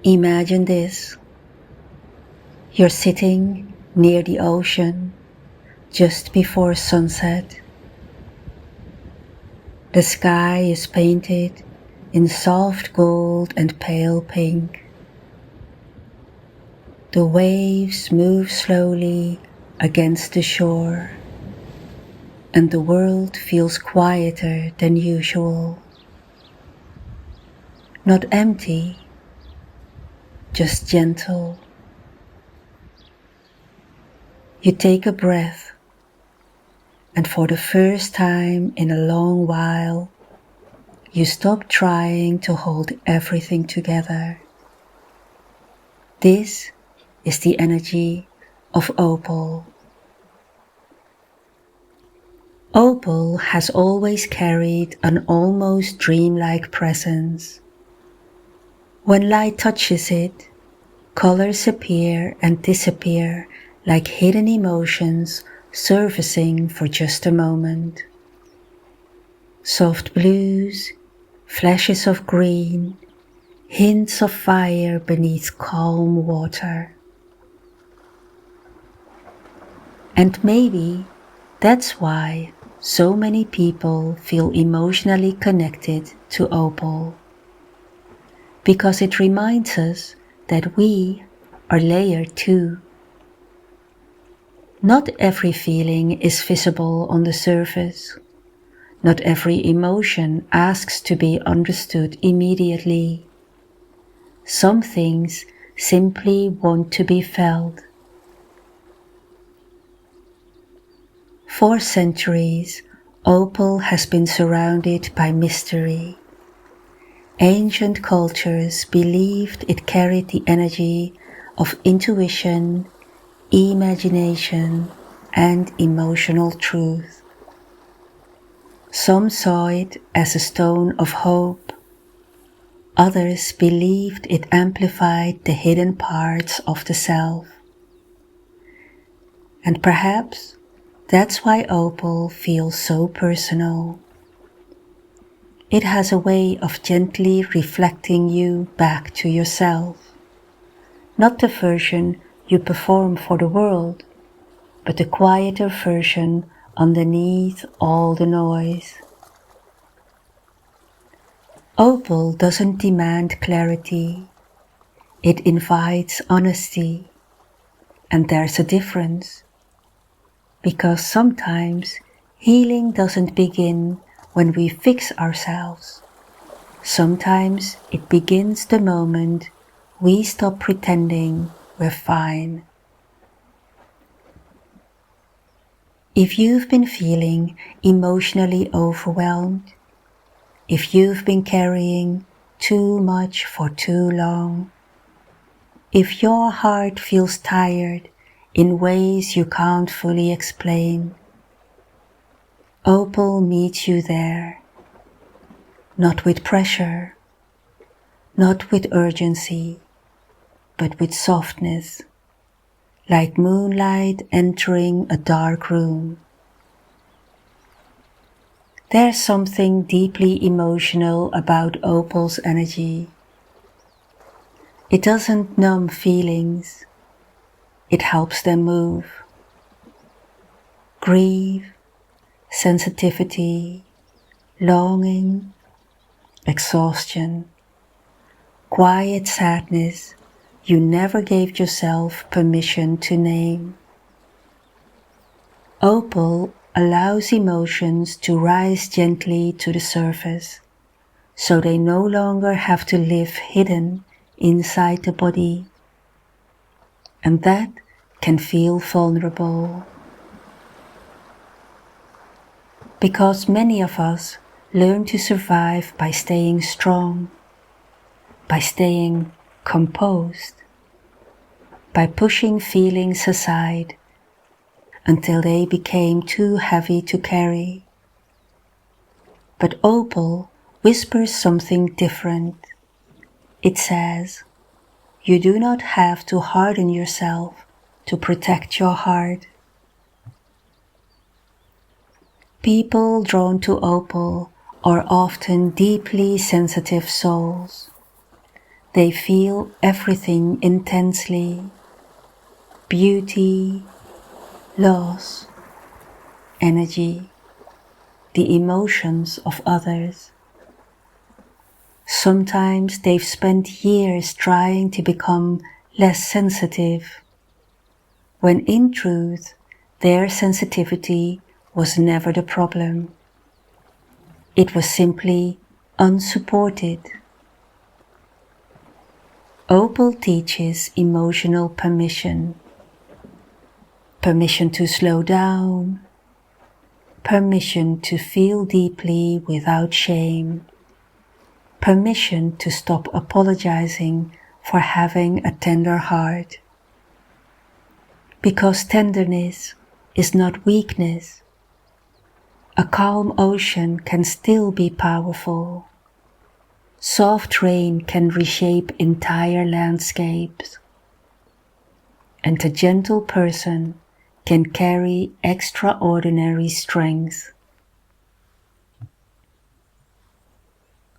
Imagine this. You're sitting near the ocean just before sunset. The sky is painted in soft gold and pale pink. The waves move slowly against the shore, and the world feels quieter than usual. Not empty, just gentle. You take a breath, and for the first time in a long while, you stop trying to hold everything together. This is the energy of Opal. Opal has always carried an almost dreamlike presence. When light touches it, colors appear and disappear like hidden emotions surfacing for just a moment. Soft blues, flashes of green, hints of fire beneath calm water. And maybe that's why so many people feel emotionally connected to Opal. Because it reminds us that we are layered too. Not every feeling is visible on the surface. Not every emotion asks to be understood immediately. Some things simply want to be felt. For centuries, Opal has been surrounded by mystery. Ancient cultures believed it carried the energy of intuition, imagination, and emotional truth. Some saw it as a stone of hope. Others believed it amplified the hidden parts of the self. And perhaps that's why Opal feels so personal. It has a way of gently reflecting you back to yourself. Not the version you perform for the world, but the quieter version underneath all the noise. Opal doesn't demand clarity. It invites honesty. And there's a difference. Because sometimes healing doesn't begin when we fix ourselves. Sometimes it begins the moment we stop pretending we're fine. If you've been feeling emotionally overwhelmed, if you've been carrying too much for too long, if your heart feels tired in ways you can't fully explain, Opal meets you there. Not with pressure, not with urgency, but with softness, like moonlight entering a dark room. There's something deeply emotional about Opal's energy. It doesn't numb feelings, it helps them move. Grief, sensitivity, longing, exhaustion, quiet sadness you never gave yourself permission to name. Opal allows emotions to rise gently to the surface, so they no longer have to live hidden inside the body. And that can feel vulnerable. Because many of us learn to survive by staying strong, by staying composed, by pushing feelings aside until they became too heavy to carry. But Opal whispers something different. It says, you do not have to harden yourself to protect your heart. People drawn to Opal are often deeply sensitive souls. They feel everything intensely: beauty, loss, energy, the emotions of others. Sometimes they've spent years trying to become less sensitive, when in truth their sensitivity was never the problem. It was simply unsupported. Opal teaches emotional permission. Permission to slow down. Permission to feel deeply without shame. Permission to stop apologizing for having a tender heart. Because tenderness is not weakness. A calm ocean can still be powerful. Soft rain can reshape entire landscapes. And a gentle person can carry extraordinary strength.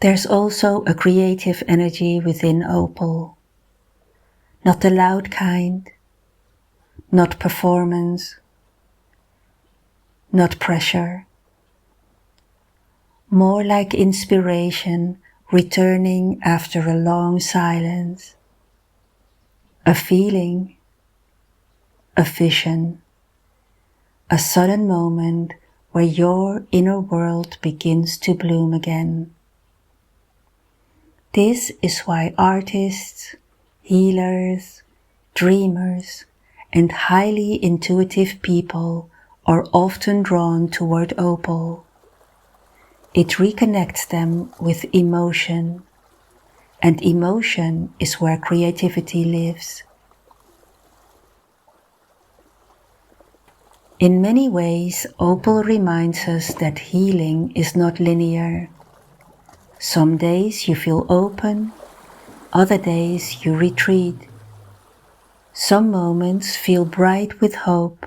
There's also a creative energy within Opal. Not the loud kind, not performance, not pressure. More like inspiration returning after a long silence. A feeling, a vision, a sudden moment where your inner world begins to bloom again. This is why artists, healers, dreamers, and highly intuitive people are often drawn toward Opal. It reconnects them with emotion, and emotion is where creativity lives. In many ways, Opal reminds us that healing is not linear. Some days you feel open, other days you retreat. Some moments feel bright with hope,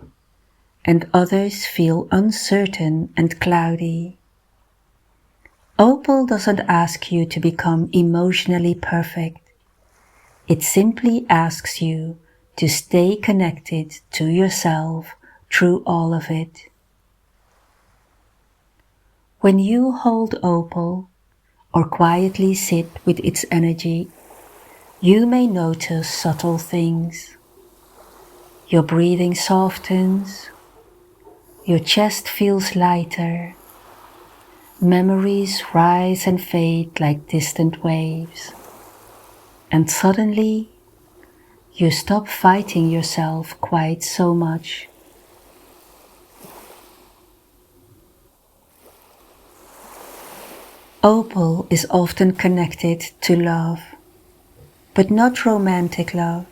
and others feel uncertain and cloudy. Opal doesn't ask you to become emotionally perfect. It simply asks you to stay connected to yourself through all of it. When you hold Opal, or quietly sit with its energy, you may notice subtle things. Your breathing softens, your chest feels lighter, memories rise and fade like distant waves, and suddenly you stop fighting yourself quite so much. Opal is often connected to love, but not romantic love.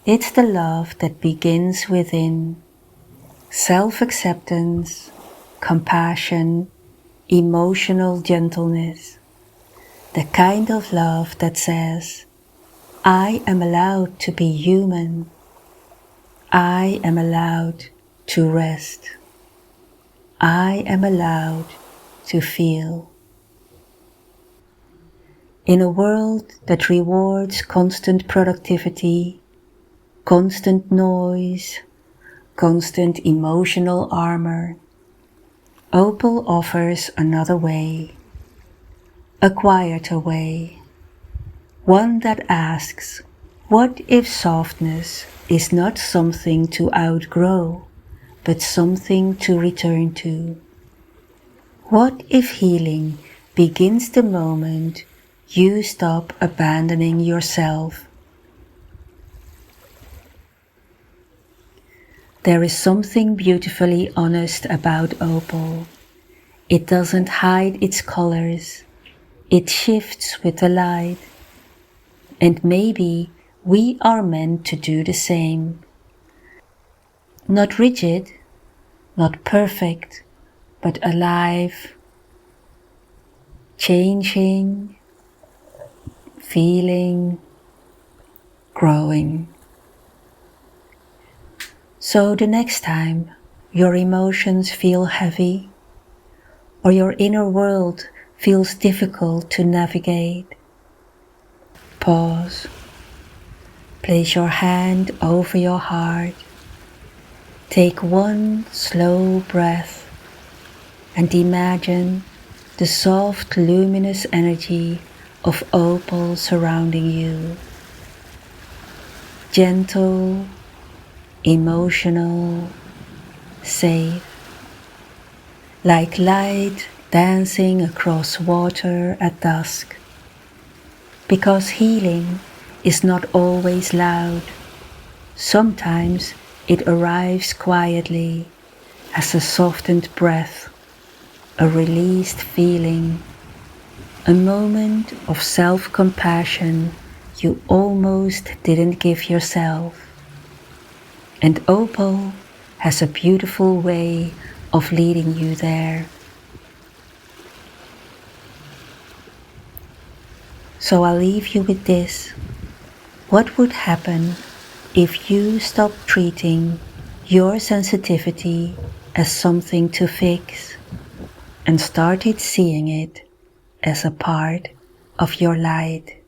It's the love that begins within. Self-acceptance, compassion, emotional gentleness. The kind of love that says, I am allowed to be human. I am allowed to rest. I am allowed to feel. In a world that rewards constant productivity, constant noise, constant emotional armor, Opal offers another way, a quieter way, one that asks, what if softness is not something to outgrow, but something to return to? What if healing begins the moment you stop abandoning yourself? There is something beautifully honest about Opal. It doesn't hide its colors. It shifts with the light. And maybe we are meant to do the same. Not rigid, not perfect, but alive, changing, feeling, growing. So the next time your emotions feel heavy, or your inner world feels difficult to navigate, Pause. Place your hand over your heart. Take one slow breath and imagine the soft, luminous energy of Opal surrounding you. Gentle, emotional, safe, like light dancing across water at dusk. Because healing is not always loud. Sometimes it arrives quietly as a softened breath, a released feeling, a moment of self-compassion you almost didn't give yourself. And Opal has a beautiful way of leading you there. So I'll leave you with this. What would happen if you stopped treating your sensitivity as something to fix and started seeing it as a part of your light?